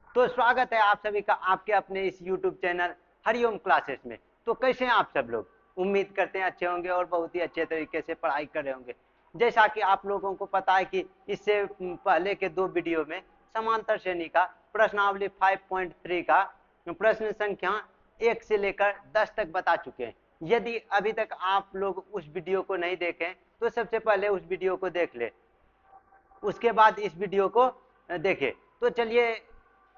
तो स्वागत है आप सभी का आपके अपने इस YouTube चैनल हरिओम क्लासेस में। तो कैसे हैं आप सब लोग? उम्मीद करते हैं अच्छे होंगे और बहुत ही अच्छे तरीके से पढ़ाई कर रहे होंगे। जैसा कि आप लोगों को पता है कि इससे पहले के 2 वीडियो में समांतर श्रेणी का प्रश्नावली 5.3 का प्रश्न संख्या 1 से लेकर 10 तक बता चुके हैं। यदि अभी तक आप लोग उस वीडियो को नहीं देखें तो सबसे पहले उस वीडियो को देख ले, उसके बाद इस वीडियो को देखें। तो चलिए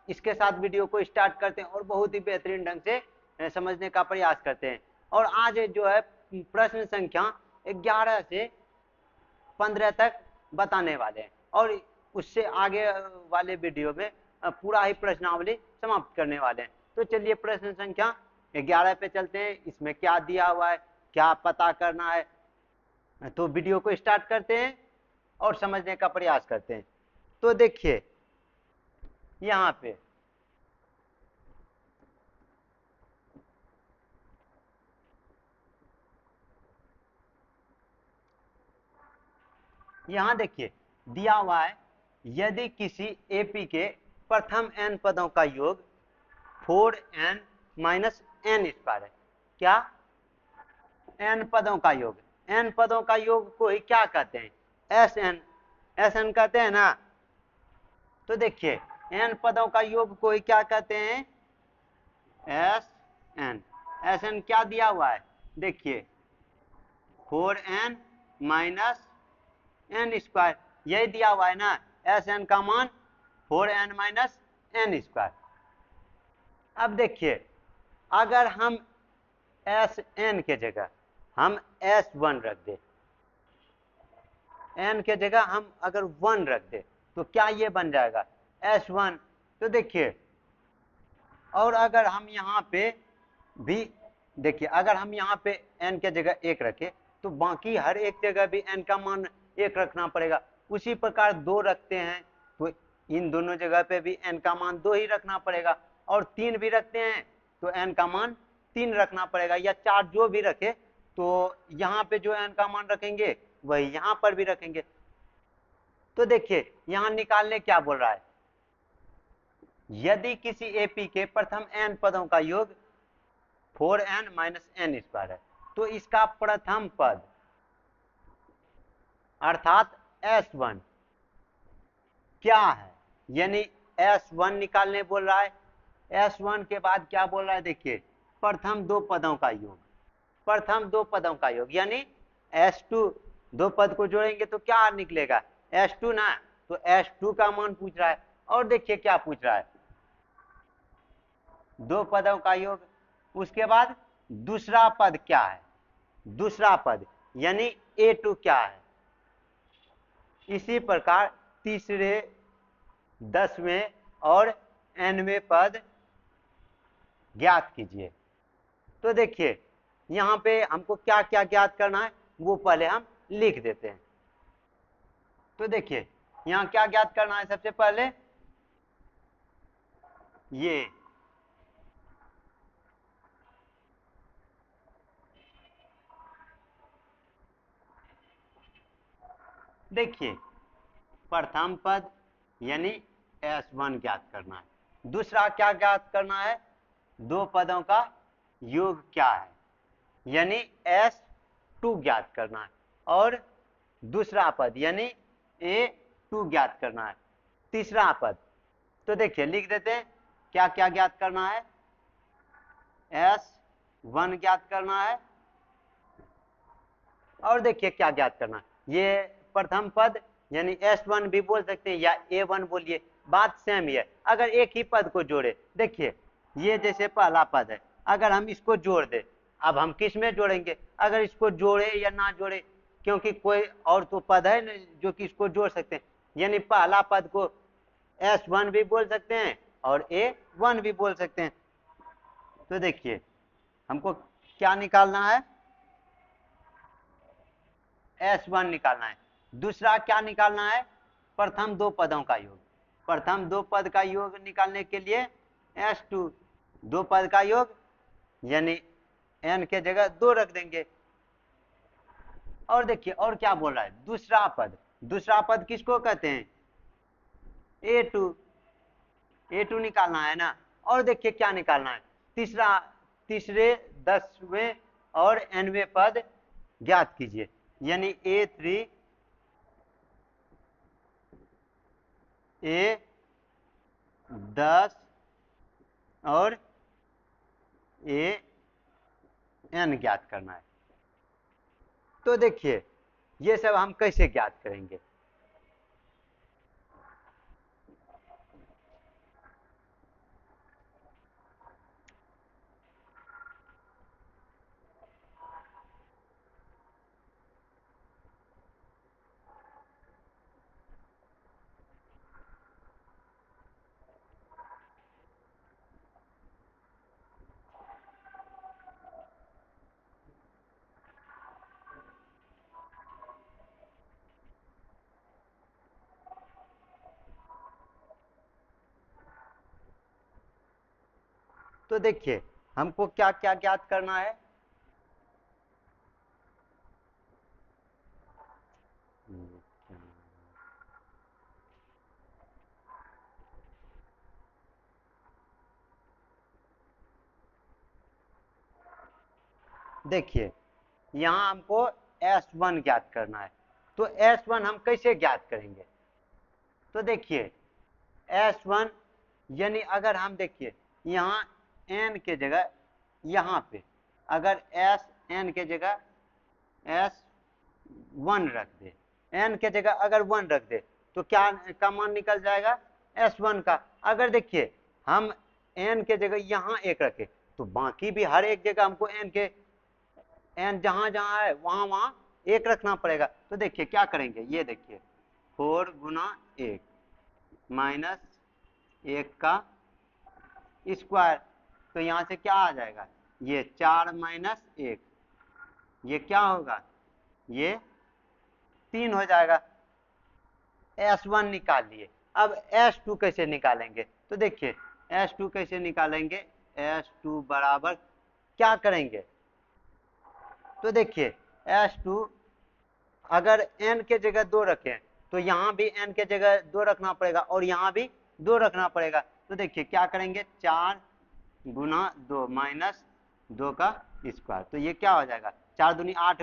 इसके साथ वीडियो को स्टार्ट करते हैं और बहुत ही बेहतरीन ढंग से समझने का प्रयास करते हैं। और आज जो है प्रश्न संख्या 11 से 15 तक बताने वाले हैं और उससे आगे वाले वीडियो में पूरा ही प्रश्नावली समाप्त करने वाले हैं। तो चलिए प्रश्न संख्या 11 पे चलते हैं। इसमें क्या दिया हुआ है, क्या पता करना है, तो वीडियो को स्टार्ट करते हैं और समझने का प्रयास करते हैं। तो देखिए यहाँ पे यहाँ देखिए दिया हुआ है, यदि किसी एपी के प्रथम n पदों का योग 4n माइनस n स्क्वायर है। क्या? n पदों का योग। n पदों का योग को ही क्या कहते हैं? Sn कहते हैं ना। तो देखिए n पदों का योग को ही क्या कहते हैं? Sn क्या दिया हुआ है? देखिए 4n माइनस n स्क्वायर, यही दिया हुआ है ना। Sn का मान 4n माइनस n स्क्वायर। अब देखिए अगर हम Sn के जगह हम S1 रख दे, n के जगह हम अगर 1 रख दे तो क्या ये बन जाएगा S1। तो देखिए और अगर हम यहाँ पे भी देखिए, अगर हम यहाँ पे n के जगह 1 रखें तो बाकी हर एक जगह भी n का मान 1 रखना पड़ेगा। उसी प्रकार 2 रखते हैं तो इन दोनों जगह पे भी n का मान 2 ही रखना पड़ेगा। और 3 भी रखते हैं तो n का मान 3 रखना पड़ेगा, या 4 जो भी रखे तो यहाँ पे जो n का मान रखेंगे वही यहाँ पर भी रखेंगे। तो देखिए यहाँ निकालने क्या बोल रहा है, यदि किसी एपी के प्रथम n पदों का योग 4n माइनस n स्क्वायर है तो इसका प्रथम पद अर्थात S1 क्या है, यानी S1 निकालने बोल रहा है। S1 के बाद क्या बोल रहा है, देखिए प्रथम 2 पदों का योग, प्रथम 2 पदों का योग यानी S2। 2 पद को जोड़ेंगे तो क्या निकलेगा S2 ना। तो S2 का मान पूछ रहा है। और देखिए क्या पूछ रहा है, 2 पदों का योग, उसके बाद दूसरा पद क्या है, दूसरा पद यानी A2 क्या है। इसी प्रकार तीसरे 10वें और nवें पद ज्ञात कीजिए। तो देखिए यहाँ पे हमको क्या क्या ज्ञात करना है वो पहले हम लिख देते हैं। तो देखिए यहाँ क्या ज्ञात करना है, सबसे पहले ये देखिए प्रथम पद यानी S1 ज्ञात करना है। दूसरा क्या ज्ञात करना है, 2 पदों का योग क्या है यानी S2 ज्ञात करना है। और दूसरा पद यानी A2 ज्ञात करना है। तीसरा पद तो देखिए लिख देते हैं क्या क्या ज्ञात करना है, S1 ज्ञात करना है और देखिए क्या ज्ञात करना है, ये प्रथम पद यानी S1 भी बोल सकते हैं या A1 बोलिए, बात सेम ही है। अगर एक ही पद को जोड़े, देखिए ये जैसे पहला पद है, अगर हम इसको जोड़ दे, अब हम किस में जोड़ेंगे, अगर इसको जोड़े या ना जोड़े, क्योंकि कोई और तो पद है न जो कि इसको जोड़ सकते हैं। यानी पहला पद को S1 भी बोल सकते हैं और A1 भी बोल सकते हैं। तो देखिए हमको क्या निकालना है, S1 निकालना है। दूसरा क्या निकालना है, प्रथम 2 पदों का योग। प्रथम 2 पद का योग निकालने के लिए S2, 2 पद का योग यानी n के जगह 2 रख देंगे। और देखिए और क्या बोल रहा है, दूसरा पद, दूसरा पद किसको कहते हैं, A2। A2 निकालना है ना। और देखिए क्या निकालना है, तीसरे 10वें और nवें पद ज्ञात कीजिए, यानी A3 A10 और AN ज्ञात करना है। तो देखिए ये सब हम कैसे ज्ञात करेंगे। तो देखिए हमको क्या क्या ज्ञात करना है। देखिए यहाँ हमको S1 ज्ञात करना है। तो S1 हम कैसे ज्ञात करेंगे। तो देखिए S1 यानी अगर हम देखिए यहाँ n के जगह यहाँ पे अगर Sn के जगह S1 रख दे, n के जगह अगर 1 रख दे तो क्या का मान निकल जाएगा S1 का। अगर देखिए हम n के जगह यहाँ 1 रखे तो बाकी भी हर एक जगह हमको n जहां जहां है वहां वहां 1 रखना पड़ेगा। तो देखिए क्या करेंगे, ये देखिए 4 गुना 1 माइनस 1 का स्क्वायर, तो यहाँ से क्या आ जाएगा, ये 4 माइनस 1, ये क्या होगा, ये 3 हो जाएगा। S1 निकाल लिए। अब S2 कैसे निकालेंगे। तो देखिए S2 कैसे निकालेंगे, S2 बराबर क्या करेंगे। तो देखिए S2 अगर n के जगह 2 रखें तो यहाँ भी n के जगह 2 रखना पड़ेगा और यहाँ भी 2 रखना पड़ेगा। तो देखिए क्या करेंगे, 4 गुना 2 माइनस 2 का स्क्वायर, तो ये क्या हो जाएगा, 4 दूनी 8,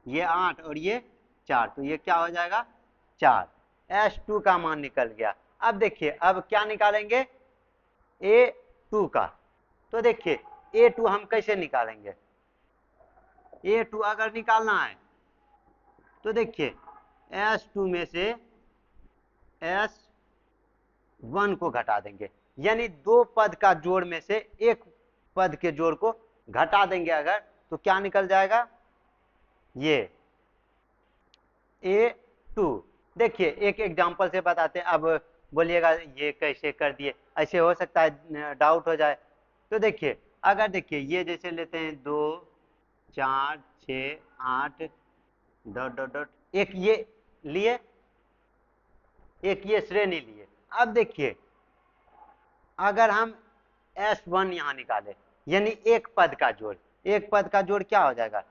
ये 8 और ये 4, तो ये क्या हो जाएगा 4। S2 का मान निकल गया। अब देखिए अब क्या निकालेंगे A2 का। तो देखिए A2 हम कैसे निकालेंगे। A2 अगर निकालना है तो देखिए S2 में से S1 को घटा देंगे, यानी 2 पद का जोड़ में से एक पद के जोड़ को घटा देंगे अगर, तो क्या निकल जाएगा, ये A2। देखिए एक एग्जांपल से बताते हैं, अब बोलिएगा ये कैसे कर दिए, ऐसे हो सकता है डाउट हो जाए। तो देखिए अगर देखिए ये जैसे लेते हैं 2 4 6 8 डॉट डॉट डॉट, एक ये लिए, एक ये श्रेणी लिए। अब देखिए अगर हम S1 यहाँ निकाले, यानी एक पद का जोड़, एक पद का जोड़ क्या हो जाएगा,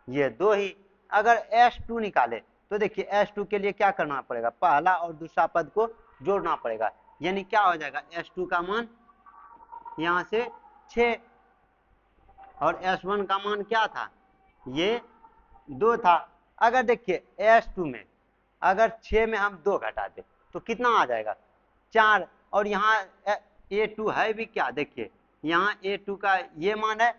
ये 2 ही। अगर S2 निकाले तो देखिए S2 के लिए क्या करना पड़ेगा, पहला और दूसरा पद को जोड़ना पड़ेगा, यानी क्या हो जाएगा S2 का मान यहाँ से 6 और S1 का मान क्या था, ये 2 था। अगर देखिए S2 में अगर 6 में हम 2 घटा दे तो कितना आ जाएगा 4, और यहाँ A2 है भी क्या, देखिए यहाँ A2 का ये मान है।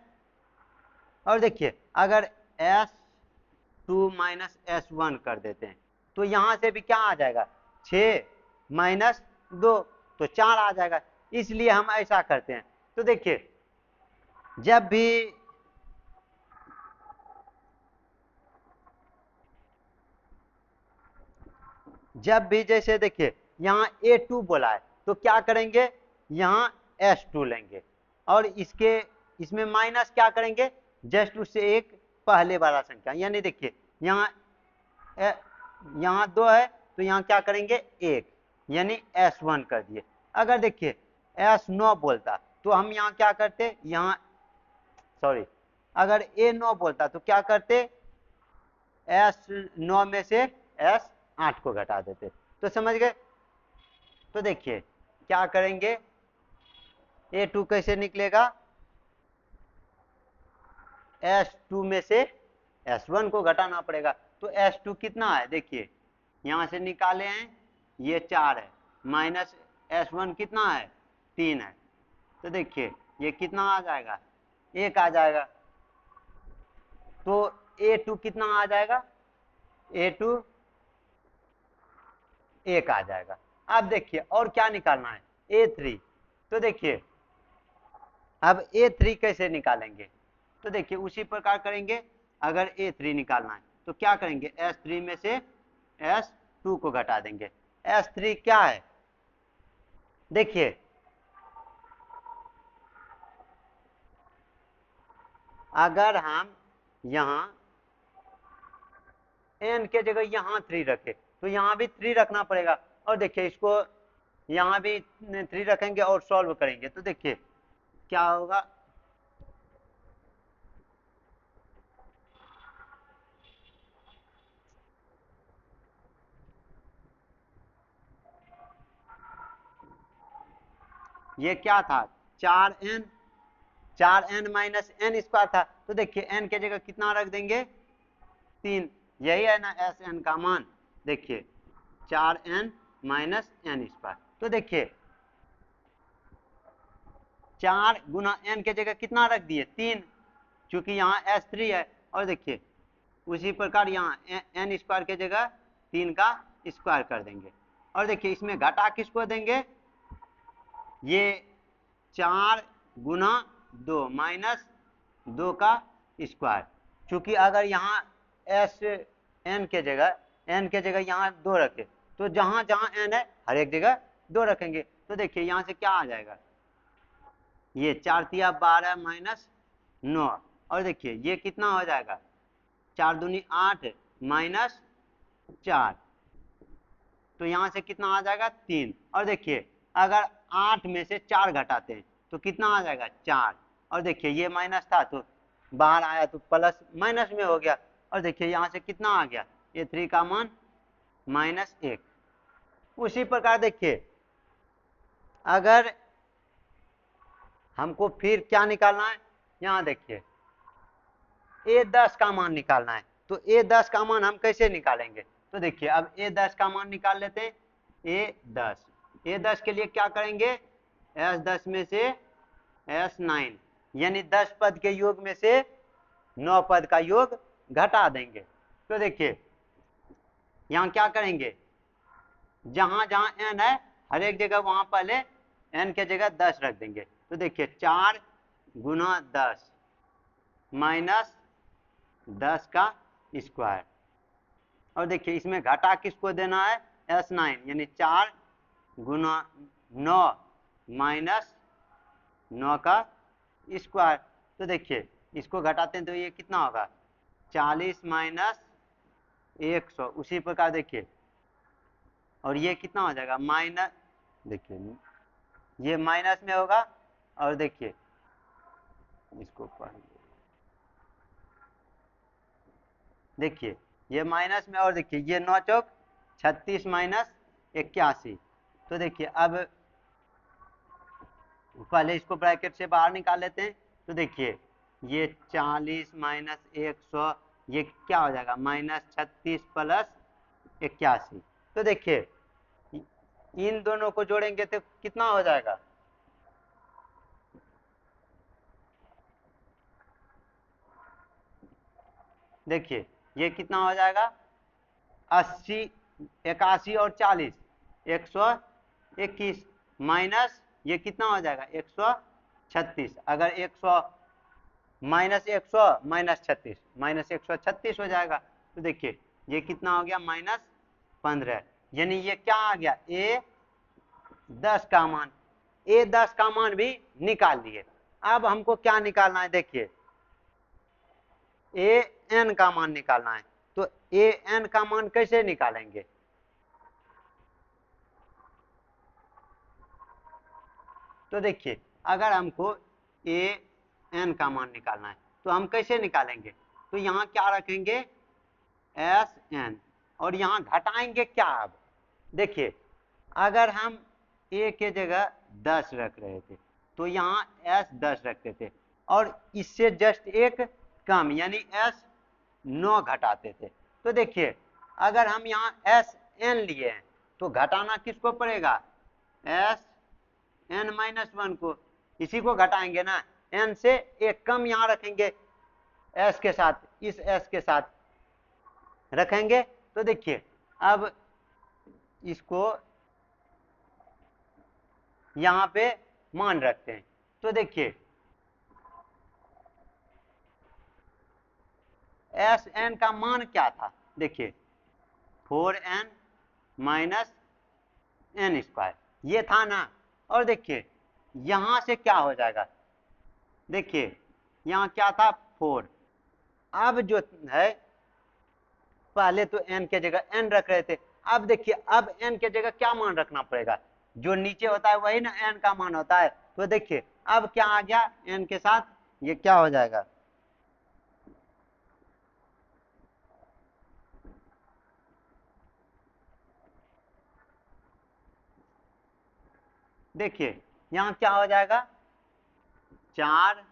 और देखिए अगर S2 माइनस S1 कर देते हैं तो यहाँ से भी क्या आ जाएगा 6 माइनस 2, तो 4 आ जाएगा। इसलिए हम ऐसा करते हैं। तो देखिए जब भी जैसे देखिए यहाँ A2 बोला है तो क्या करेंगे, यहाँ S2 लेंगे और इसमें माइनस क्या करेंगे, जस्ट उससे एक पहले वाला संख्या, यानी देखिए यहाँ 2 है तो यहाँ क्या करेंगे 1, यानी S1 कर दिए। अगर देखिए S9 बोलता तो हम यहाँ क्या करते, यहाँ सॉरी अगर A9 बोलता तो क्या करते, S9 में से S8 को घटा देते। तो समझ गए। तो देखिए क्या करेंगे, A2 कैसे निकलेगा, S2 में से S1 को घटाना पड़ेगा। तो S2 कितना है, देखिए यहां से निकाले हैं, ये 4 है, माइनस S1 कितना है, 3 है। तो देखिए ये कितना आ जाएगा, 1 आ जाएगा। तो A2 कितना आ जाएगा, A2 1 आ जाएगा। अब देखिए और क्या निकालना है, A3। तो देखिए अब A3 कैसे निकालेंगे, तो देखिए उसी प्रकार करेंगे। अगर A3 निकालना है तो क्या करेंगे, S3 में से S2 को घटा देंगे। S3 क्या है, देखिए अगर हम यहां n के जगह यहां 3 रखे तो यहां भी 3 रखना पड़ेगा। और देखिए इसको यहां भी 3 रखेंगे और सॉल्व करेंगे तो देखिए क्या होगा, ये क्या था, 4n माइनस n स्क्वायर था। तो देखिए n के जगह कितना रख देंगे, 3। यही है ना Sn का मान, देखिए 4n माइनस n स्क्वायर। तो देखिए 4 गुना n के जगह कितना रख दिए, 3, क्योंकि यहाँ S3 है। और देखिए उसी प्रकार यहाँ n स्क्वायर के जगह 3 का स्क्वायर कर देंगे। और देखिए इसमें घटा किसको देंगे, ये 4 गुना 2 माइनस 2 का स्क्वायर, क्योंकि अगर यहाँ n के जगह यहाँ 2 रखे तो जहां जहां n है हर एक जगह 2 रखेंगे। तो देखिए यहाँ से क्या आ जाएगा, ये 4 तिया 12 माइनस 9। और देखिए ये कितना हो जाएगा, 4 दूनी 8 माइनस 4, तो यहाँ से कितना आ जाएगा, 3। और देखिए अगर 8 में से 4 घटाते हैं तो कितना आ जाएगा, 4। और देखिए ये माइनस था तो बाहर आया तो प्लस माइनस में हो गया। और देखिए यहाँ से कितना आ गया, A3 का मान -1। उसी प्रकार देखिए अगर हमको फिर क्या निकालना है, यहाँ देखिए A10 का मान निकालना है। तो A10 का मान हम कैसे निकालेंगे, तो देखिए अब A10 का मान निकाल लेते हैं। A10 के लिए क्या करेंगे, S10 में से S9 यानी 10 पद के योग में से 9 पद का योग घटा देंगे। तो देखिए यहाँ क्या करेंगे, जहां जहां n है हर एक जगह वहां पहले n के जगह 10 रख देंगे। तो देखिए 4 गुना 10 माइनस 10 का स्क्वायर। और देखिए इसमें घटा किसको देना है, S9 यानी 4 गुना 9 माइनस 9 का स्क्वायर। तो देखिए इसको घटाते हैं तो ये कितना होगा, 40 माइनस 100। उसी प्रकार देखिए और ये कितना हो जाएगा, माइनस, देखिए ये माइनस में होगा। और देखिए इसको देखिए ये माइनस में, और देखिए ये 9 चौक 36 माइनस 81। तो देखिए अब पहले इसको ब्रैकेट से बाहर निकाल लेते हैं। तो देखिए ये 40 माइनस 100 ये क्या हो जाएगा, -36 प्लस 81। तो देखिए इन दोनों को जोड़ेंगे तो कितना हो जाएगा, देखिए ये कितना हो जाएगा, 80 81 और 40 121 माइनस ये कितना हो जाएगा, 136। अगर 100 माइनस 100 माइनस 136 हो जाएगा। तो देखिए ये कितना हो गया, -15। यानी ये क्या आ गया, A10 का मान। A10 का मान भी निकाल लिए। अब हमको क्या निकालना है, देखिए AN का मान निकालना है। तो AN का मान कैसे निकालेंगे, तो देखिए अगर हमको AN का मान निकालना है तो हम कैसे निकालेंगे, तो यहाँ क्या रखेंगे, SN, और यहाँ घटाएंगे क्या, अब देखिए अगर हम ए के जगह 10 रख रहे थे, तो यहाँ एस 10 रखते थे, और इससे जस्ट एक कम यानी एस 9 घटाते थे। तो देखिए अगर हम यहाँ एस एन लिए हैं तो घटाना किसको पड़ेगा, एस एन माइनस 1 को, इसी को घटाएंगे ना, एन से एक कम यहाँ रखेंगे एस के साथ, इस एस के साथ रखेंगे। तो देखिए अब इसको यहाँ पे मान रखते हैं, तो देखिए एस एन का मान क्या था, देखिए 4n माइनस एन स्क्वायर ये था ना, और देखिए यहां से क्या हो जाएगा, देखिए यहाँ क्या था 4, अब जो है पहले तो n के जगह n रख रहे थे, अब देखिए अब n के जगह क्या मान रखना पड़ेगा, जो नीचे होता है वही ना n का मान होता है। तो देखिए अब क्या आ गया n के साथ, ये क्या हो जाएगा, देखिए यहाँ क्या हो जाएगा, 4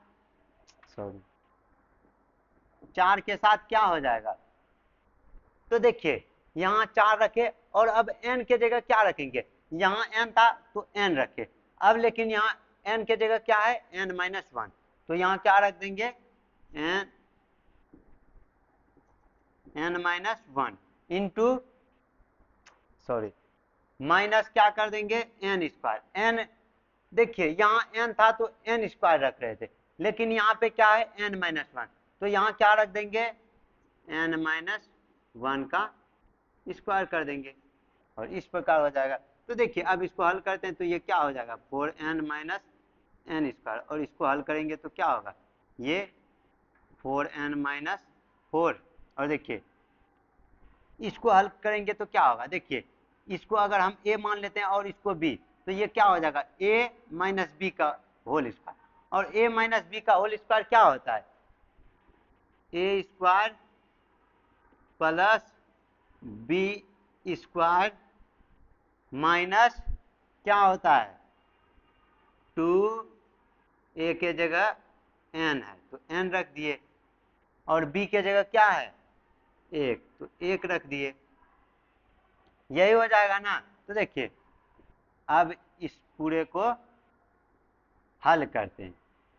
के साथ क्या हो जाएगा, तो देखिए यहाँ 4 रखे और अब n के जगह क्या रखेंगे, यहाँ n था तो n रखे, अब लेकिन यहाँ n के जगह क्या है n माइनस 1, तो यहाँ क्या रख देंगे n माइनस 1 इंटू माइनस क्या कर देंगे n स्क्वायर, n देखिए यहाँ n था तो n स्क्वायर रख रहे थे, लेकिन यहाँ पे क्या है n माइनस 1, तो यहाँ क्या रख देंगे n माइनस 1 का स्क्वायर कर देंगे और इस प्रकार हो जाएगा। तो देखिए अब इसको हल करते हैं तो ये क्या हो जाएगा 4n माइनस एन स्क्वायर, और इसको हल करेंगे तो क्या होगा, ये 4n माइनस 4, और देखिए इसको हल करेंगे तो क्या होगा, देखिए इसको अगर हम a मान लेते हैं और इसको b, तो ये क्या हो जाएगा a माइनस बी का होल स्क्वायर, और a माइनस बी का होल स्क्वायर क्या होता है a square plus B square minus क्या होता है 2a के जगह n है तो n रख दिए, और b के जगह क्या है 1 तो 1 रख दिए, यही हो जाएगा ना। तो देखिए अब इस पूरे को हल करते हैं,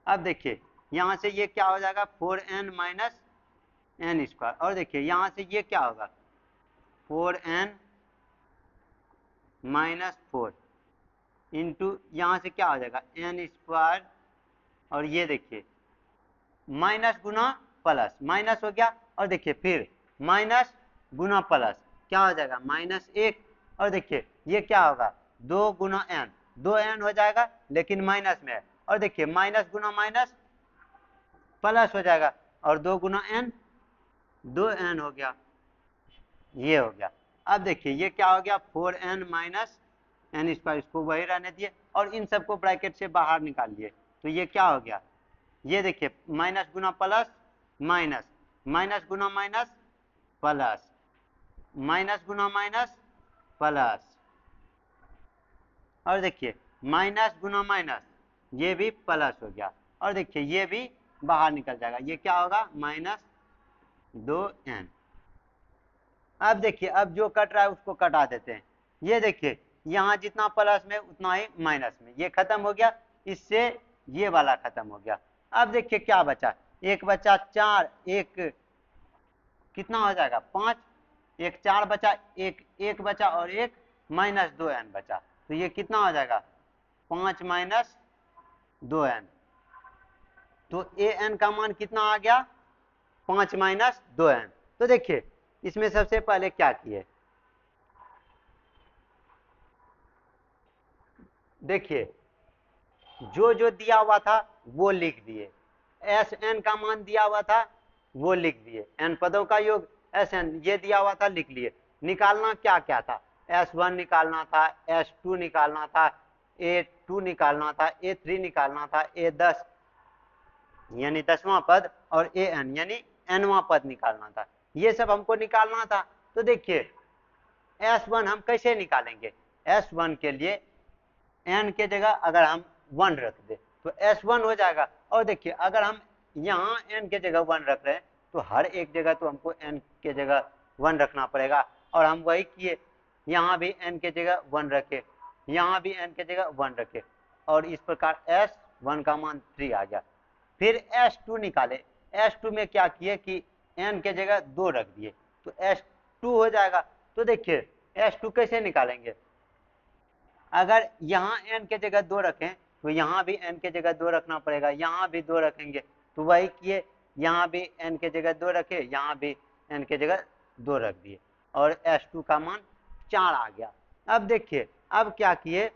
अब देखिए यहाँ से ये क्या हो जाएगा 4n माइनस एन स्क्वायर, और देखिए यहाँ से ये क्या होगा 4n माइनस 4 इंटू यहाँ से क्या हो जाएगा n स्क्वायर, और ये देखिए माइनस गुना प्लस माइनस हो गया, और देखिए फिर माइनस गुना प्लस क्या हो जाएगा -1, और देखिए ये क्या होगा 2 गुना n, 2n हो जाएगा लेकिन माइनस में है, और देखिए माइनस गुना माइनस प्लस हो जाएगा, और 2 गुना n 2n हो गया, ये हो गया। अब देखिए ये क्या हो गया 4n माइनस एन स्क्वायर, इसको वही रहने दिए और इन सबको ब्रैकेट से बाहर निकालिए, तो ये क्या हो गया, ये देखिए माइनस गुना प्लस माइनस, माइनस गुना माइनस प्लस, माइनस गुना माइनस प्लस, और देखिए माइनस गुना माइनस ये भी प्लस हो गया, और देखिए ये भी बाहर निकल जाएगा, ये क्या होगा -2n। अब देखिए अब जो कट रहा है उसको कटा देते हैं, ये देखिए यहाँ जितना प्लस में उतना ही माइनस में, ये खत्म हो गया, इससे ये वाला खत्म हो गया। अब देखिए क्या बचा, एक बचा 4, एक कितना हो जाएगा 5, एक 4 बचा, एक बचा और एक -2n बचा, तो ये कितना हो जाएगा 5 माइनस 2n, तो an का मान कितना आ गया 5 माइनस 2n। तो देखिए इसमें सबसे पहले क्या किए, देखिए जो जो दिया हुआ था वो लिख दिए, Sn का मान दिया हुआ था वो लिख दिए, n पदों का योग Sn ये दिया हुआ था लिख लिए, निकालना क्या क्या था S1 निकालना था, S2 निकालना था, A2 निकालना था, A3 निकालना था, A10 यानी 10वां पद और An यानी nवां पद निकालना था, ये सब हमको निकालना था। तो देखिए S1 हम कैसे निकालेंगे, S1 के लिए n के जगह अगर हम 1 रख दे तो S1 हो जाएगा। और देखिए अगर हम यहाँ n के जगह 1 रख रहे हैं तो हर एक जगह तो हमको n के जगह 1 रखना पड़ेगा, और हम वही किए, यहाँ भी n के जगह 1 रखे, यहाँ भी n के जगह 1 रखे, और इस प्रकार S1 का मान 3 आ गया। फिर S2 निकाले, S2 में क्या किए कि n के जगह 2 रख दिए तो S2 हो जाएगा। तो देखिए S2 कैसे निकालेंगे, अगर यहाँ n के जगह 2 रखें तो यहाँ भी n के जगह 2 रखना पड़ेगा, यहाँ भी 2 रखेंगे तो वही किए, यहाँ भी n के जगह 2 रखे, यहाँ भी n के जगह 2 रख दिए, और S2 का मान 4 आ गया। अब देखिए अब क्या किए,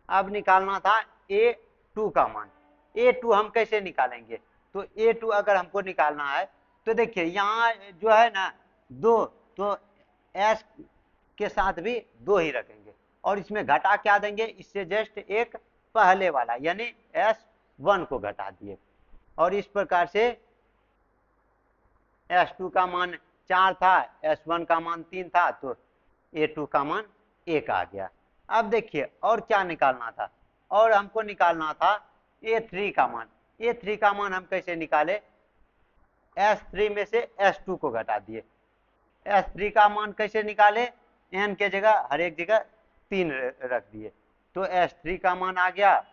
अब निकालना था A2 का मान। A2 हम कैसे निकालेंगे, तो A2 अगर हमको निकालना है तो देखिए यहाँ जो है ना 2, तो S के साथ भी 2 ही रखेंगे, और इसमें घटा क्या देंगे, इससे जस्ट एक पहले वाला यानी S1 को घटा दिए, और इस प्रकार से S2 का मान 4 था, S1 का मान 3 था, तो A2 का मान 1 आ गया। अब देखिए और क्या निकालना था, और हमको निकालना था A3 का मान। A3 का मान हम कैसे निकाले, S3 में से S2 को घटा दिए। S3 का मान कैसे निकाले, n के जगह हर एक जगह 3 रख दिए, तो S3 का मान आ गया,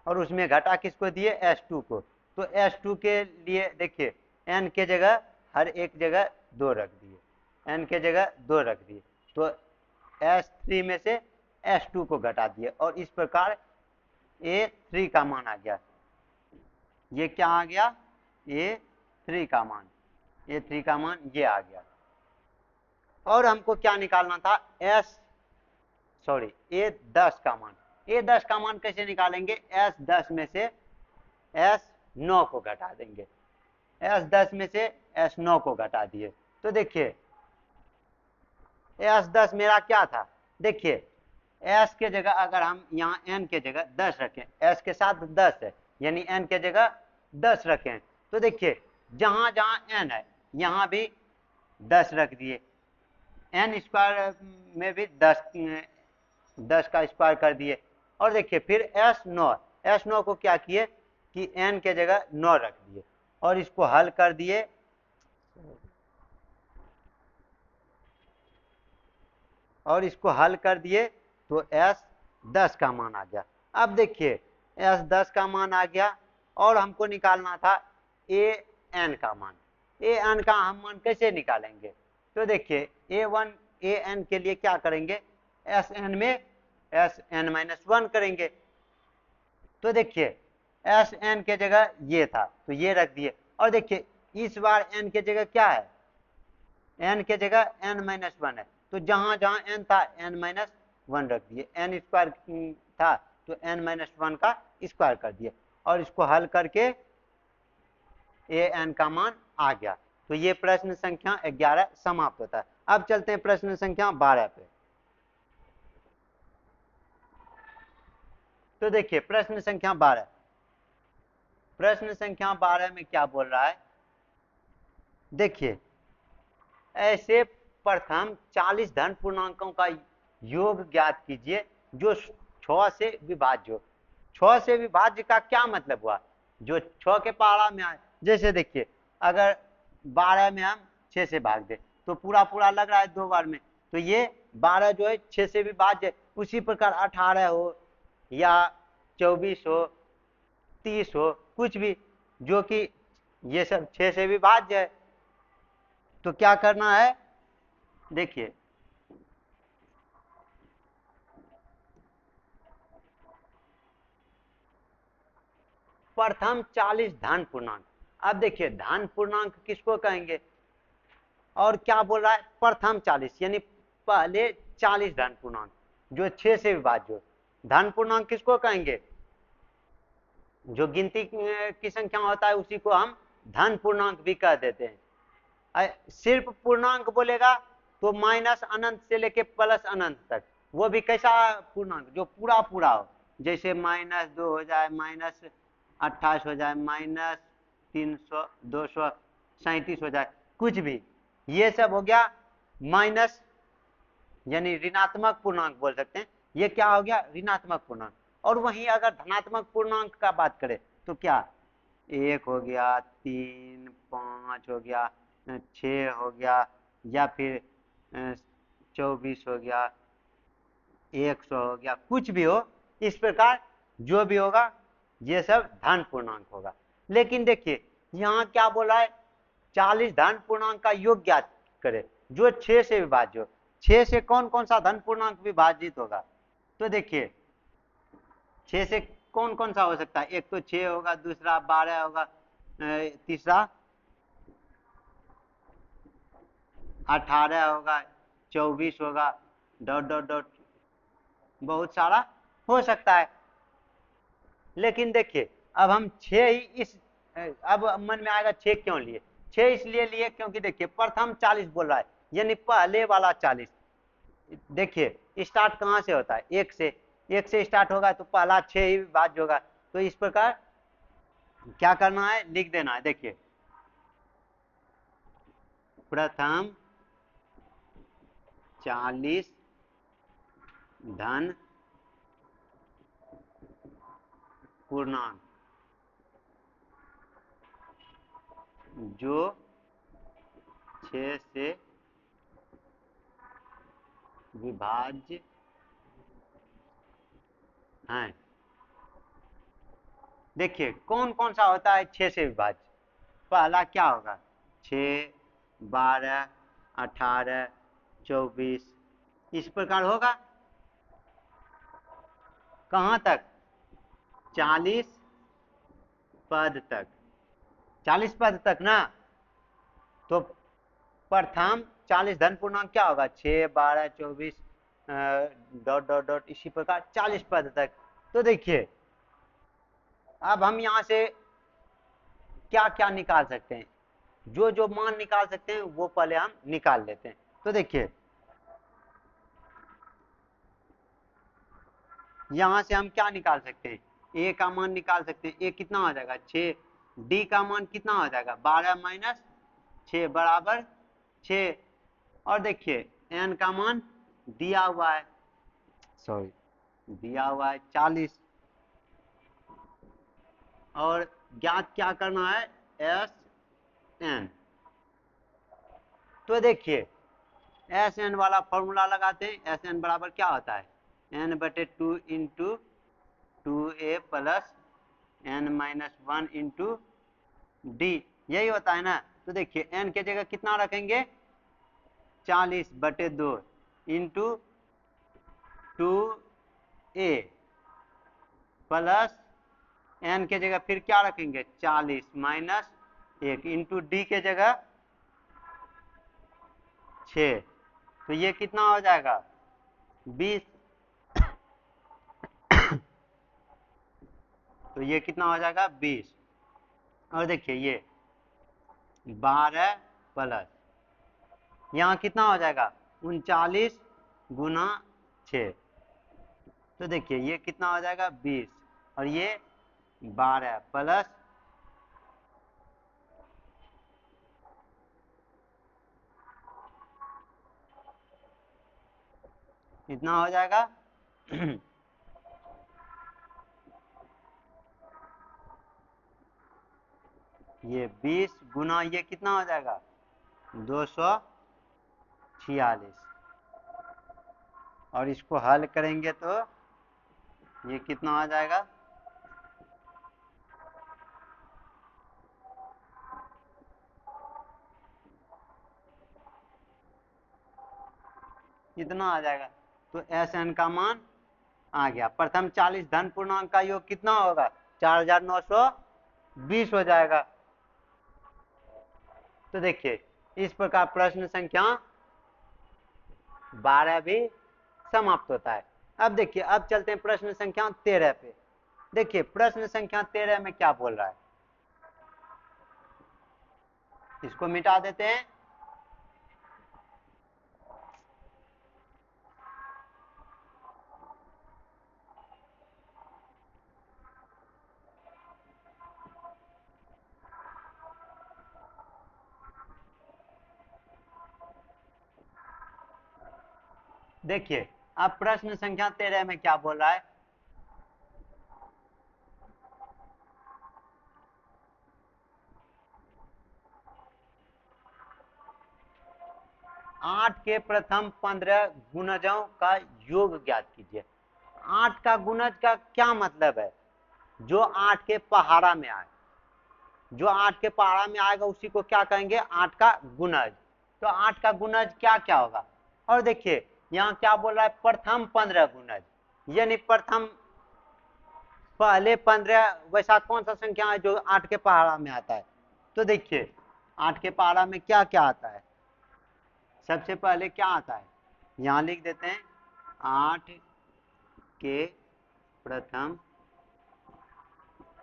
और उसमें घटा किसको दिए, S2 को, तो S2 के लिए देखिए n के जगह हर एक जगह 2 रख दिए, n के जगह 2 रख दिए, तो S3 में से S2 को घटा दिए, और इस प्रकार A3 का मान आ गया। ये क्या आ गया, A3 का मान, A3 का मान ये आ गया। और हमको क्या निकालना था, A10 का मान। A10 का मान कैसे निकालेंगे, S10 में से S9 को घटा देंगे, S10 में से S9 को घटा दिए, तो देखिए S10 मेरा क्या था, देखिए S के जगह अगर हम यहाँ n के जगह 10 रखें, S के साथ 10 है यानी n के जगह 10 रखें, तो देखिए जहां जहां n है यहाँ भी 10 रख दिए, n स्क्वायर में भी 10 का स्क्वायर कर दिए, और देखिए फिर S9 को क्या किए कि n के जगह 9 रख दिए, और इसको हल कर दिए, तो S10 का मान आ गया। अब देखिए S10 का मान आ गया, और हमको निकालना था AN का मान। AN का हम मान कैसे निकालेंगे, तो देखिए AN के लिए क्या करेंगे, Sn में Sn-1 करेंगे, तो देखिए Sn के जगह ये था तो ये रख दिए, और देखिए इस बार n के जगह क्या है, n के जगह n-1 है, तो जहां जहां n था n-1 रख दिए, n स्क्वायर था तो n-1 का स्क्वायर कर दिए, और इसको हल करके an का मान आ गया। तो ये प्रश्न संख्या 11 समाप्त होता है। अब चलते हैं प्रश्न संख्या 12 पे। तो देखिए प्रश्न संख्या 12, प्रश्न संख्या 12 में क्या बोल रहा है, देखिए ऐसे प्रथम 40 धन पूर्णांकों का योग ज्ञात कीजिए जो 6 से विभाज्य हो। 6 से विभाज्य का क्या मतलब हुआ, जो 6 के पहाड़ा में आए, जैसे देखिए अगर 12 में हम 6 से भाग दे तो पूरा पूरा लग रहा है 2 बार में, तो ये 12 जो है 6 से विभाज्य। उसी प्रकार 18 हो या 24 हो 30 हो कुछ भी, जो कि ये सब 6 से विभाज्य है, तो क्या करना है, देखिए प्रथम 40 धन पूर्णांक। अब देखिए धन पूर्णांक किसको कहेंगे, और क्या बोल रहा है, प्रथम 40 यानी पहले 40 धन पूर्णांक जो 6 से विभाज्य हो। धन पूर्णांक किसको कहेंगे, जो गिनती की संख्या होता है उसी को हम धन पूर्णांक भी कह देते हैं। सिर्फ पूर्णांक बोलेगा तो माइनस अनंत से लेके प्लस अनंत तक, वो भी कैसा पूर्णांक, जो पूरा पूरा हो, जैसे -2 हो जाए, -28 हो जाए, -300 237 हो जाए, कुछ भी, ये सब हो गया माइनस यानी ऋणात्मक पूर्णांक बोल सकते हैं। ये क्या हो गया, ऋणात्मक पूर्णांक। और वहीं अगर धनात्मक पूर्णांक का बात करें तो क्या, 1 हो गया, 3, 5 हो गया, 6 हो गया, या फिर 24 हो गया, 100 हो गया, कुछ भी हो, इस प्रकार जो भी होगा ये सब धन पूर्णांक होगा। लेकिन देखिए यहाँ क्या बोला है, 40 धन पूर्णांक का योग ज्ञात करे जो 6 से विभाज्य हो। 6 से कौन कौन सा धन पूर्णांक विभाजित होगा, तो देखिए 6 से कौन कौन सा हो सकता है, एक तो 6 होगा, दूसरा 12 होगा, तीसरा 18 होगा, 24 होगा, डॉट डॉट डॉट, बहुत सारा हो सकता है। लेकिन देखिए अब हम 6 ही इस, अब मन में आएगा 6 क्यों लिए, 6 इसलिए लिए क्योंकि देखिए प्रथम 40 बोल रहा है, यानी पहले वाला 40। देखिए स्टार्ट कहाँ से होता है, 1 से, 1 से स्टार्ट होगा तो पहला 6 ही विभाज्य होगा। तो इस प्रकार क्या करना है, लिख देना है। देखिए प्रथम 40 धन पूर्णांक जो 6 से विभाज्य हैं। देखिए कौन कौन सा होता है 6 से विभाज्य, पहला क्या होगा, 6, 12, 18, 24, इस प्रकार होगा। कहाँ तक, 40 पद तक, 40 पद तक ना। तो प्रथम 40 धन पूर्णांक क्या होगा, 6, 12, 24, डॉट डॉट डॉट, इसी प्रकार 40 पद तक। तो देखिए अब हम यहाँ से क्या क्या निकाल सकते हैं, जो जो मान निकाल सकते हैं वो पहले हम निकाल लेते हैं। तो देखिए यहां से हम क्या निकाल सकते हैं, ए का मान निकाल सकते हैं, ए कितना हो जाएगा 6, डी का मान कितना हो जाएगा 12 माइनस 6 बराबर 6, और देखिए एन का मान दिया हुआ है, सॉरी दिया हुआ है 40, और ज्ञात क्या करना है, एस एन। तो देखिए एस एन वाला फॉर्मूला लगाते हैं, एस एन बराबर क्या होता है, एन बटे 2 into 2a plus N minus 1 into D, यही होता है ना। तो देखिए एन के जगह कितना रखेंगे, 40 बटे 2 इंटू 2a प्लस एन के जगह फिर क्या रखेंगे, 40 माइनस 1 इंटू डी के जगह 6। तो ये कितना हो जाएगा 20। तो ये कितना हो जाएगा 20, और देखिए ये 12 प्लस यहाँ कितना हो जाएगा 39 गुना 6। तो देखिए ये कितना हो जाएगा 20, और ये 12 प्लस इतना हो जाएगा ये 20 गुना ये कितना हो जाएगा 246, और इसको हल करेंगे तो ये कितना हो जाएगा, इतना आ जाएगा। तो एस एन का मान आ गया। प्रथम 40 धन पूर्णांक का योग कितना होगा, 4920 हो जाएगा। तो देखिए इस प्रकार प्रश्न संख्या 12 भी समाप्त होता है। अब देखिए अब चलते हैं प्रश्न संख्या 13 पे। देखिए प्रश्न संख्या 13 में क्या बोल रहा है, इसको मिटा देते हैं। देखिए अब प्रश्न संख्या 13 में क्या बोल रहा है? आठ के प्रथम 15 गुणजों का योग ज्ञात कीजिए। 8 का गुणज का क्या मतलब है? जो 8 के पहाड़ा में आए, जो 8 के पहाड़ा में आएगा उसी को क्या कहेंगे? 8 का गुणज। तो 8 का गुणज क्या क्या होगा? और देखिए यहाँ क्या बोल रहा है? प्रथम 15 गुणज, यानी प्रथम पहले 15 वैसा कौन सा संख्या है जो 8 के पहाड़ा में आता है? तो देखिए 8 के पहाड़ा में क्या क्या आता है? सबसे पहले क्या आता है? यहाँ लिख देते हैं 8 के प्रथम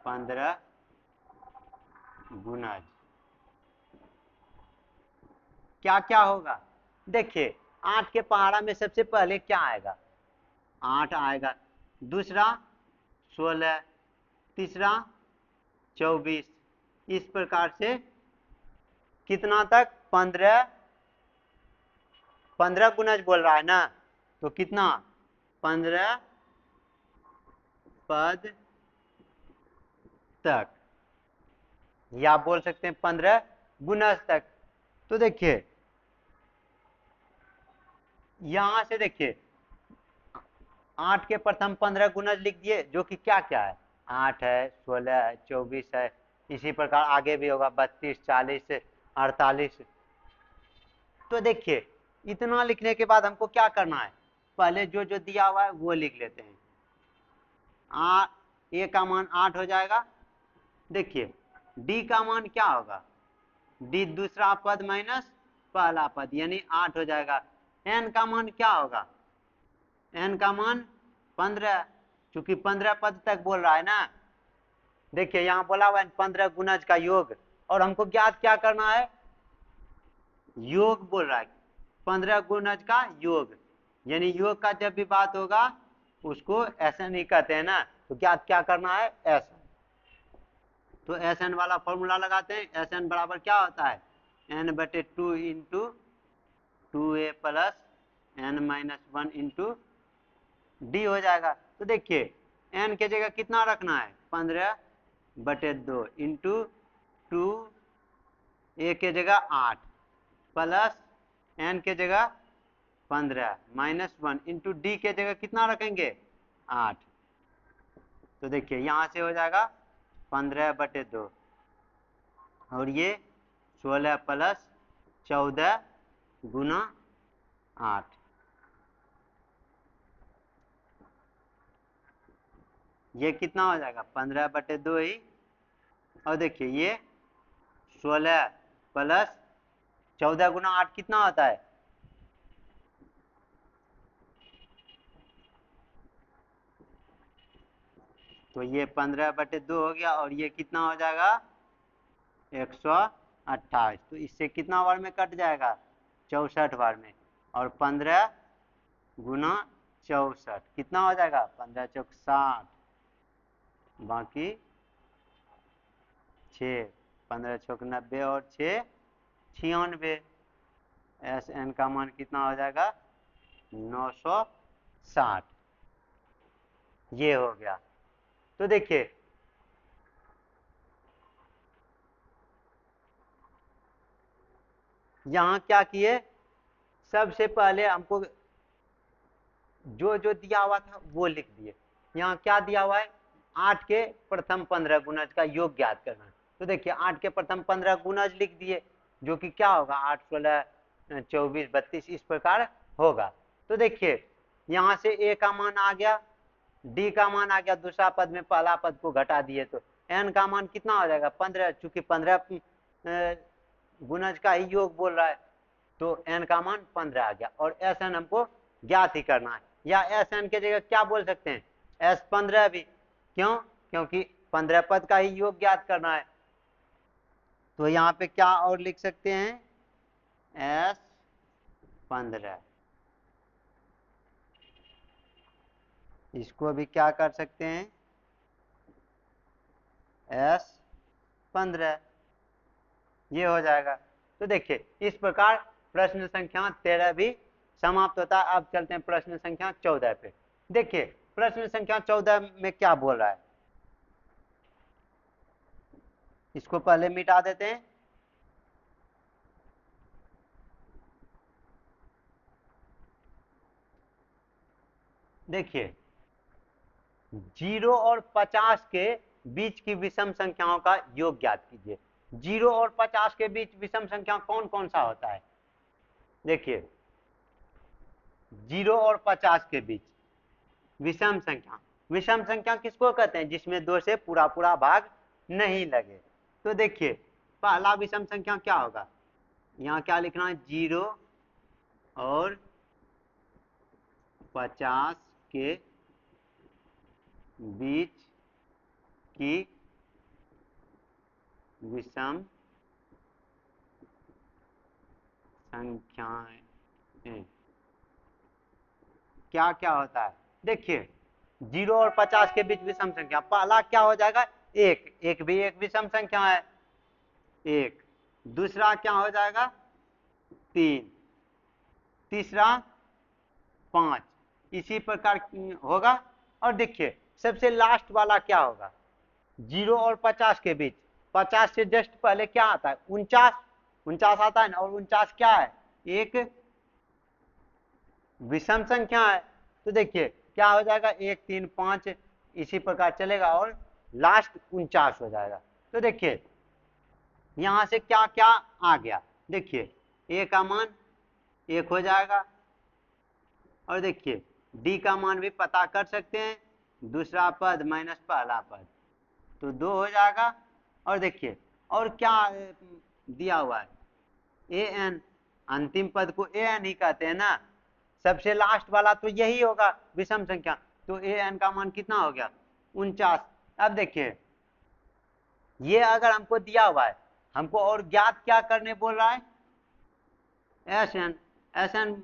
15 गुणज क्या क्या होगा? देखिए 8 के पहाड़ा में सबसे पहले क्या आएगा? 8 आएगा, दूसरा 16, तीसरा 24, इस प्रकार से कितना तक? 15 गुणज बोल रहा है ना, तो कितना? 15 पद तक, या बोल सकते हैं 15 गुणज तक। तो देखिए यहां से देखिए 8 के प्रथम 15 गुणज लिख दिए, जो कि क्या क्या है? 8 है, 16 है, 24 है, इसी प्रकार आगे भी होगा 32, 40, 48। तो देखिए इतना लिखने के बाद हमको क्या करना है? पहले जो जो दिया हुआ है वो लिख लेते हैं। ए का मान 8 हो जाएगा। देखिए डी का मान क्या होगा? डी दूसरा पद माइनस पहला पद, यानी 8 हो जाएगा। एन का मान क्या होगा? एन का मान 15, चूंकि 15 पद तक बोल रहा है ना। देखिए यहाँ बोला हुआ है 15 गुणज का योग, और हमको ज्ञात क्या करना है? योग बोल रहा है, 15 गुणज का योग, यानी योग का जब भी बात होगा उसको ऐसा नहीं कहते हैं ना, तो ज्ञात क्या करना है? ऐसा। तो एस एन वाला फॉर्मूला लगाते हैं। एस एन बराबर क्या होता है? n/2 into 2a plus n minus 1 into D हो जाएगा। तो देखिए n के जगह कितना रखना है? 15/2 इंटू 2, a के जगह 8 प्लस n के जगह 15 माइनस 1 इंटू डी के जगह कितना रखेंगे? 8। तो देखिए यहाँ से हो जाएगा 15/2, और ये 16 प्लस 14 गुना 8, ये कितना हो जाएगा? 15/2 ही। और देखिए ये 16 प्लस 14 गुना 8 कितना होता है? तो ये 15/2 हो गया, और ये कितना हो जाएगा? 128। तो इससे कितना बार में कट जाएगा? 64 बार में। और 15 गुना 64 कितना हो जाएगा? 15 चौक 60, बाकी 6, 15 चौक 90 और 6 96। एस एन का मान कितना हो जाएगा? 960। ये हो गया। तो देखिए यहाँ क्या किए? सबसे पहले हमको जो जो दिया हुआ था वो लिख दिए। यहाँ क्या दिया हुआ है? 8 के प्रथम 15 गुणज का योग ज्ञात करना। तो देखिए 8 के प्रथम 15 गुणज लिख दिए, जो कि क्या होगा? 8, 16, 24, 32 इस प्रकार होगा। तो देखिए यहाँ से ए का मान आ गया, डी का मान आ गया, दूसरा पद में पहला पद को घटा दिए तो एन का मान कितना हो जाएगा? 15, चूंकि 15 गुणज का ही योग बोल रहा है, तो एन का मान 15 आ गया। और एस एन हमको ज्ञात ही करना है, या एस एन के जगह क्या बोल सकते हैं? S15 भी। क्यों? क्योंकि 15 पद का ही योग ज्ञात करना है। तो यहाँ पे क्या और लिख सकते हैं? S15। इसको भी क्या कर सकते हैं? S15, ये हो जाएगा। तो देखिए इस प्रकार प्रश्न संख्या 13 भी समाप्त होता है। अब चलते हैं प्रश्न संख्या 14 पे। देखिए प्रश्न संख्या 14 में क्या बोल रहा है, इसको पहले मिटा देते हैं। देखिए 0 और 50 के बीच की विषम संख्याओं का योग ज्ञात कीजिए। 0 और 50 के बीच विषम संख्या कौन कौन सा होता है? देखिए 0 और 50 के बीच विषम संख्या, विषम संख्या किसको कहते हैं? जिसमें 2 से पूरा पूरा भाग नहीं लगे। तो देखिए पहला विषम संख्या क्या होगा, यहाँ क्या लिखना है, 0 और 50 के बीच की विषम संख्याएं क्या क्या होता है? देखिए 0 और 50 के बीच विषम संख्या, पहला क्या हो जाएगा, एक, एक भी एक विषम संख्या है, एक। दूसरा क्या हो जाएगा, 3, तीसरा 5, इसी प्रकार होगा। और देखिए सबसे लास्ट वाला क्या होगा, 0 और 50 के बीच, 50 से जस्ट पहले क्या आता है, 49, 49 आता है ना, और 49 क्या है, एक विषम संख्या है। तो देखिए क्या हो जाएगा, 1, 3, 5 इसी प्रकार चलेगा और लास्ट 49 हो जाएगा। तो देखिए यहां से क्या क्या आ गया, देखिए ए का मान 1 हो जाएगा, और देखिए डी का मान भी पता कर सकते हैं, दूसरा पद माइनस पहला पद, तो 2 हो जाएगा। और देखिए और क्या दिया हुआ है, ए एन, अंतिम पद को ए एन ही कहते हैं ना, सबसे लास्ट वाला तो यही होगा विषम संख्या। तो ए एन का मान कितना हो गया, 49। अब देखिए ये अगर हमको दिया हुआ है, हमको और ज्ञात क्या करने बोल रहा है, एस एन, एस एन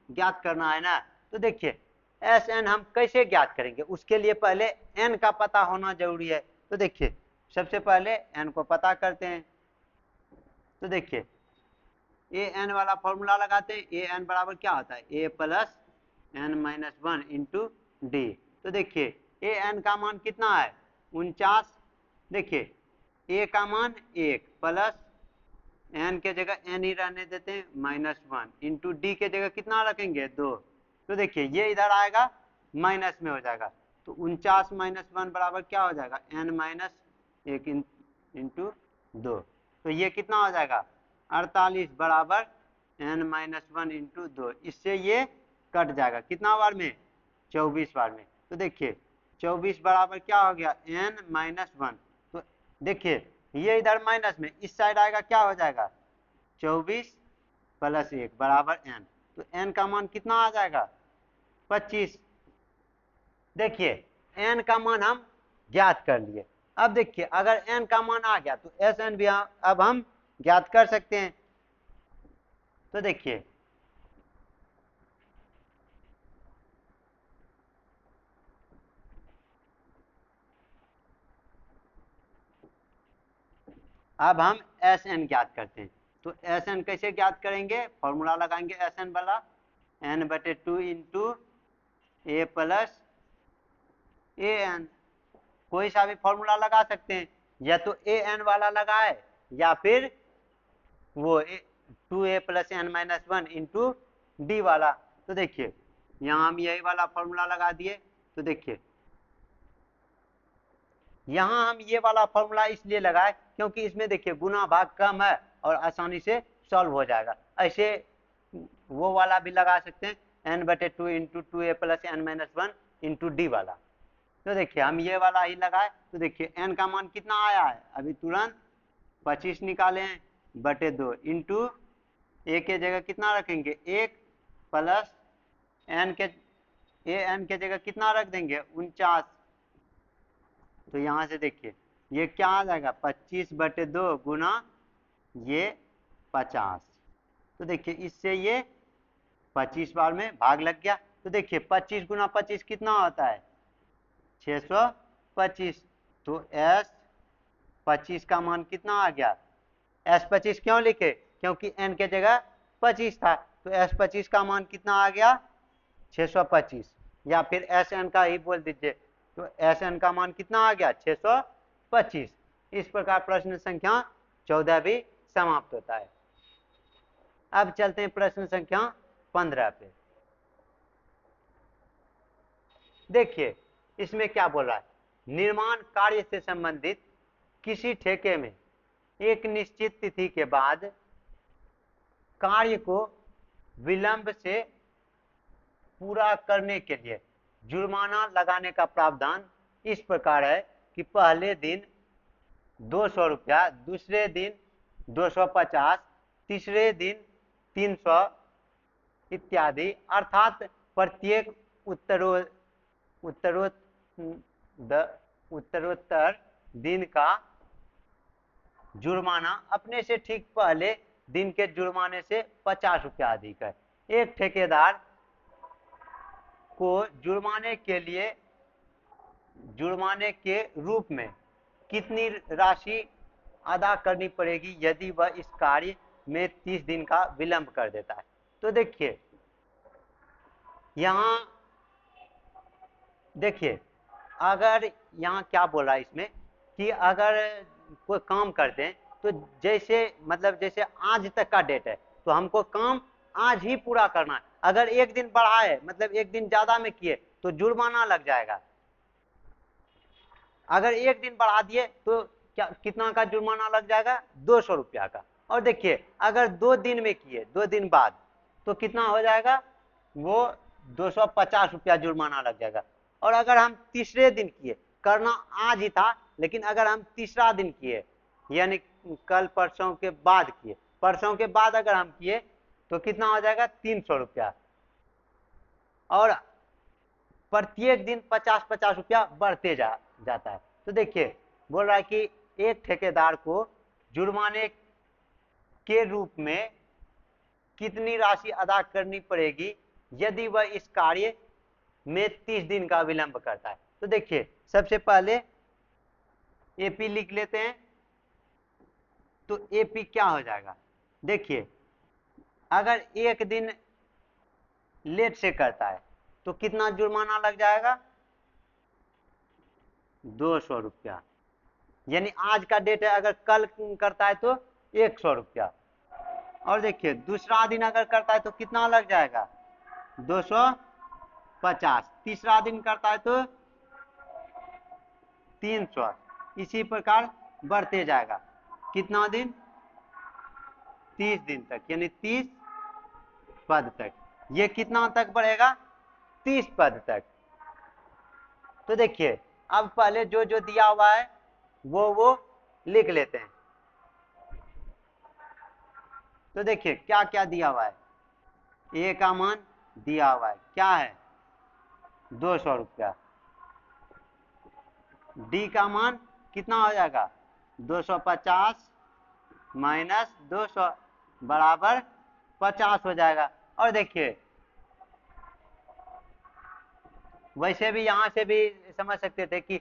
ज्ञात करना है ना। तो देखिए एस एन हम कैसे ज्ञात करेंगे, उसके लिए पहले एन का पता होना जरूरी है। तो देखिए सबसे पहले एन को पता करते हैं। तो देखिए ए एन वाला फॉर्मूला लगाते हैं, ए एन बराबर क्या होता है, a plus N minus 1 into d. तो देखिए ए एन का मान कितना है, 49। देखिए ए का मान 1 प्लस एन के जगह एन ही रहने देते हैं, -1 इंटू डी के जगह कितना रखेंगे, 2। तो देखिए ये इधर आएगा माइनस में हो जाएगा, तो 49 माइनस 1 बराबर क्या हो जाएगा, एन माइनस 1 इंटू 2। तो ये कितना हो जाएगा, 48 बराबर एन माइनस 1 इंटू 2। इससे ये कट जाएगा कितना बार में, 24 बार में। तो देखिए 24 बराबर क्या हो गया, एन माइनस 1। तो देखिए ये इधर माइनस में, इस साइड आएगा क्या हो जाएगा, 24 प्लस 1 बराबर एन। तो एन का मान कितना आ जाएगा, 25। देखिए एन का मान हम ज्ञात कर लिए। अब देखिए अगर एन का मान आ गया तो एस एन भी अब हम ज्ञात कर सकते हैं। तो देखिए अब हम एस एन ज्ञात करते हैं। तो एस एन कैसे ज्ञात करेंगे, फॉर्मूला लगाएंगे एस एन वाला, एन बटे 2 into A plus A N, कोई सा भी फॉर्मूला लगा सकते हैं, या तो ए एन वाला लगाए या फिर वो 2a plus N minus 1 into D वाला। तो देखिए यहाँ हम यही वाला फॉर्मूला लगा दिए। तो देखिए यहाँ हम ये वाला फॉर्मूला इसलिए लगाए क्योंकि इसमें देखिए गुना भाग कम है और आसानी से सॉल्व हो जाएगा। ऐसे वो वाला भी लगा सकते हैं, एन बटे 2 into 2a plus N minus 1 into D वाला। तो देखिए हम ये वाला ही लगाए। तो देखिए एन का मान कितना आया है, अभी तुरंत 25 निकाले हैं बटे 2 इंटू ए के जगह कितना रखेंगे, 1 प्लस एन के, ए एन के जगह कितना रख देंगे, 49। तो यहाँ से देखिए ये क्या आ जाएगा, 25 बटे 2 गुना ये 50। तो देखिए इससे ये 25 बार में भाग लग गया। तो देखिए 25 गुना 25 कितना होता है, 625। तो एस 25 का मान कितना आ गया, एस 25 क्यों लिखे, क्योंकि एन के जगह 25 था। तो S25 का मान कितना आ गया 625, या फिर SN का ही बोल दीजिए, तो SN का मान कितना आ गया 625। इस प्रकार प्रश्न संख्या 14 भी समाप्त होता है। अब चलते हैं प्रश्न संख्या 15 पे। देखिए इसमें क्या बोल रहा है, निर्माण कार्य से संबंधित किसी ठेके में एक निश्चित तिथि के बाद कार्य को विलंब से पूरा करने के लिए जुर्माना लगाने का प्रावधान इस प्रकार है कि पहले दिन 200 रुपया, दूसरे दिन 250, तीसरे दिन 300 इत्यादि, अर्थात प्रत्येक उत्तरोत्तर दिन का जुर्माना अपने से ठीक पहले दिन के जुर्माने से 50 रुपया अधिक है। एक ठेकेदार को जुर्माने के रूप में कितनी राशि अदा करनी पड़ेगी यदि वह इस कार्य में 30 दिन का विलंब कर देता है। तो देखिए यहाँ देखिए, अगर यहाँ क्या बोल रहा है इसमें कि अगर कोई काम करते हैं तो जैसे मतलब जैसे आज तक का डेट है तो हमको काम आज ही पूरा करना है। अगर एक दिन बढ़ा है मतलब एक दिन ज्यादा में किए तो जुर्माना लग जाएगा। अगर एक दिन बढ़ा दिए तो क्या कितना का जुर्माना लग जाएगा 200 रुपया का। और देखिए अगर 2 दिन में किए 2 दिन बाद तो कितना हो जाएगा, वो 250 रुपया जुर्माना लग जाएगा। और अगर हम तीसरे दिन किए, करना आज ही था लेकिन अगर हम तीसरा दिन किए यानी कल परसों के बाद किए, परसों के बाद अगर हम किए तो कितना हो जाएगा 300 रुपया। और प्रत्येक दिन 50-50 रुपया बढ़ते जाता है। तो देखिए बोल रहा है कि एक ठेकेदार को जुर्माने के रूप में कितनी राशि अदा करनी पड़ेगी यदि वह इस कार्य में 30 दिन का विलंब करता है। तो देखिए सबसे पहले एपी लिख लेते हैं। तो एपी क्या हो जाएगा, देखिए अगर एक दिन लेट से करता है तो कितना जुर्माना लग जाएगा 200 रुपया। यानी आज का डेट है, अगर कल करता है तो 100 रुपया। और देखिए दूसरा दिन अगर करता है तो कितना लग जाएगा 250, तीसरा दिन करता है तो 300, इसी प्रकार बढ़ते जाएगा। कितना दिन 30 दिन तक, यानी 30 पद तक। ये कितना तक बढ़ेगा 30 पद तक। तो देखिए अब पहले जो जो दिया हुआ है वो लिख लेते हैं। तो देखिए क्या क्या दिया हुआ है, ए का मान दिया हुआ है क्या है 200 रुपया, डी का मान कितना हो जाएगा 250 माइनस 200 बराबर 50 हो जाएगा। और देखिए वैसे भी यहाँ से भी समझ सकते थे कि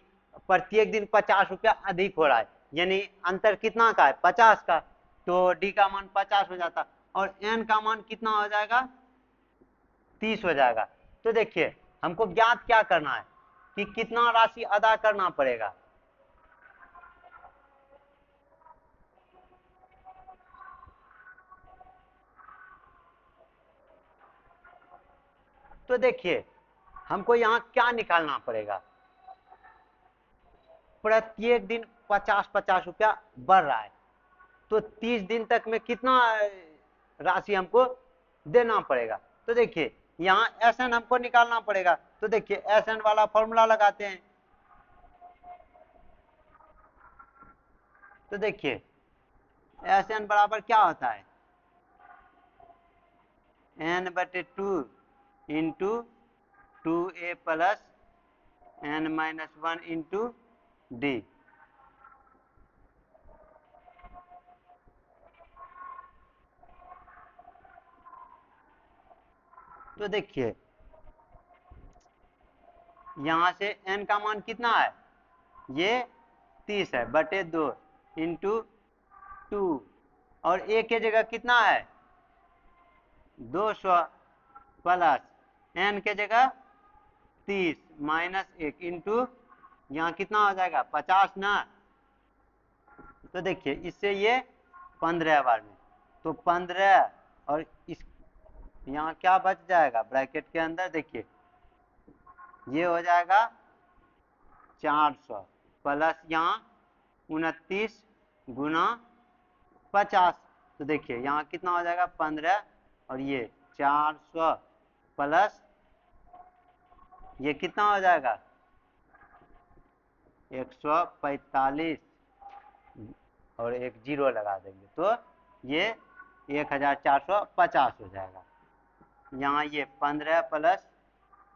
प्रत्येक दिन 50 रुपया अधिक हो रहा है, यानी अंतर कितना का है 50 का, तो डी का मान 50 हो जाता और एन का मान कितना हो जाएगा 30 हो जाएगा। तो देखिए हमको ज्ञात क्या करना है कि कितना राशि अदा करना पड़ेगा। तो देखिए हमको यहाँ क्या निकालना पड़ेगा, प्रत्येक दिन 50-50 रुपया बढ़ रहा है तो 30 दिन तक में कितना राशि हमको देना पड़ेगा। तो देखिए यहाँ एसएन हमको निकालना पड़ेगा। तो देखिए एसएन वाला फॉर्मूला लगाते हैं। तो देखिए एसएन बराबर क्या होता है n/2 into 2a plus n-1 into d. तो देखिए यहां से n का मान कितना है, ये 30 है बटे 2 इंटू 2 और a के जगह कितना है 200 प्लस n के जगह 30 माइनस 1 इंटू यहाँ कितना हो जाएगा 50 ना। तो देखिए इससे ये 15 बार में, तो 15 और इस यहाँ क्या बच जाएगा ब्रैकेट के अंदर, देखिए ये हो जाएगा 400 प्लस यहाँ 29 गुना 50। तो देखिए यहाँ कितना हो जाएगा 15 और ये 400 प्लस ये कितना हो जाएगा 145 और एक जीरो लगा देंगे तो ये 1450 हो जाएगा। यहाँ ये 15 प्लस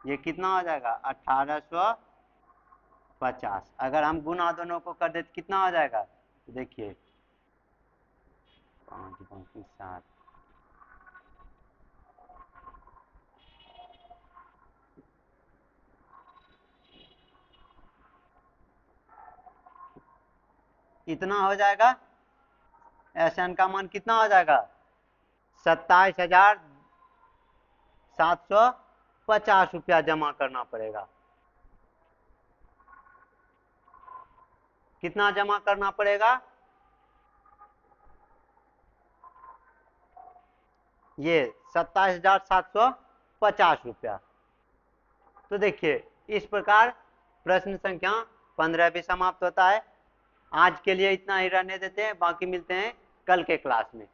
ये कितना हो जाएगा 1850। अगर हम गुना दोनों को कर दे तो कितना हो जाएगा, तो देखिए 5 7 इतना हो जाएगा। एसएन का मान कितना हो जाएगा 27,750 रुपया जमा करना पड़ेगा। कितना जमा करना पड़ेगा, ये 27,750 रुपया। तो देखिए इस प्रकार प्रश्न संख्या 15 भी समाप्त होता है। आज के लिए इतना ही रहने देते हैं, बाकी मिलते हैं कल के क्लास में।